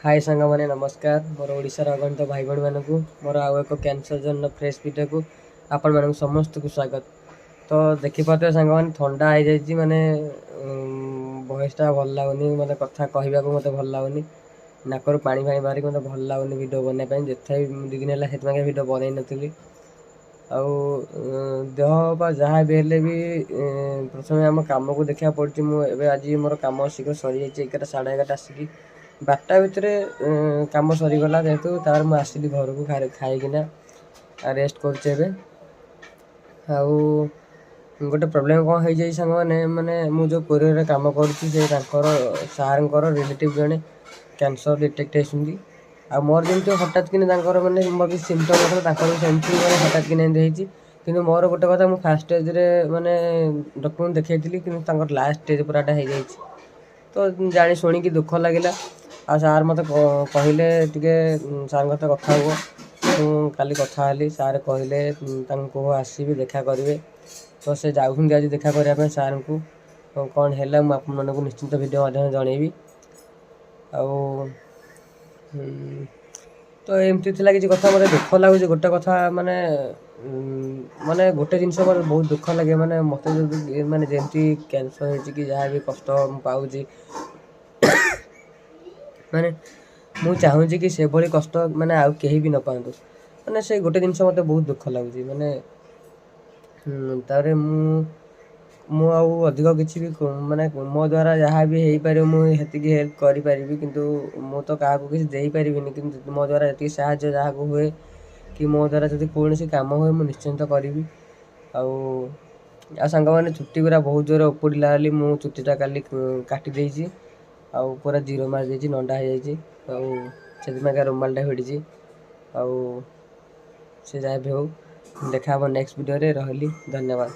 हाय सांग मैंने नमस्कार मोर ओडिशार अगणित भाई भाई मानक मोर आउ एक कैंसर जन फ्रेश वीडियो को आपण मान समस्त को स्वागत। तो देखिपे सांग मैंने थंडा हो जाए माने वॉइसटा भल लगुनि मतलब कथा कहवा मत भल लगुनि नाकर पानी फाणी बाहर मत भल लगुनि वीडियो बनवाई जिथे दी दिन है वीडियो बनई नी देह जहाँ भी हेले भी प्रथम आम कम को देखा पड़ी मुझे आज मोर कम शीघ्र सरी जाइए 11 साढ़े 11 आसिक 12टा भितर कम सरीगला जेहेतु तार मुझे आसली घर को खाईकिना रेस्ट कर गोटे प्रोब्लेम कौन हो सांग मैंने मुझे कोरियर कम कर सार रिलेटिव जड़े कैंसर डिटेक्ट होती आ मोर जमी हठात कि मैंने मोर किसी सिम्पटम नता सेमती हठात कि कि मोर गोटे कथा मुझे फास्ट स्टेज मैंने डॉक्टर को देखी कि लास्ट स्टेज पूराटा हो जाए तो जानी शुणिकी दुख लगे आ सार मत कहले टे सार कथ कथा हुआ काली कथा हली सार कहले आसबि देखा करेंगे तो से जाऊँ आज देखा करने सार को कौन है मुझे निश्चिंत वीडियो जनइबी तो एमती किसी कथा मतलब दुख लगुच गोटे कथा माने माने गोटे जिनस मतलब बहुत दुख लगे माने मत माने जमती कैंसर हो जहाँ भी कष्ट पाऊँ माने मुझे चाहूँगी कि से भली कष्ट माने आउ कहीं भी न पातु माने से गोटे जिनस मत बहुत दुख लगुच माने तारे मु अधिक किसी भी माने मो द्वारा जहाँ भी हो पारे मुझे हेल्प करी किंतु मु तो क्या किसी दे पारि कि मो द्वारा जी साहय जहाँ हुए कि मो द्वारा जब कौन सी कम हुए मुझे निश्चिंत करी आ सांग मैंने चुट्टी गुरा बहुत जोर उपड़ा बोली मु चुट्टीटा काली काटी आउ पूरा जीरो मार देती नंडा हो जाए रुमालटा भिड़ी से जहाँ भी हो देखा नेक्स्ट वीडियो रे रही धन्यवाद।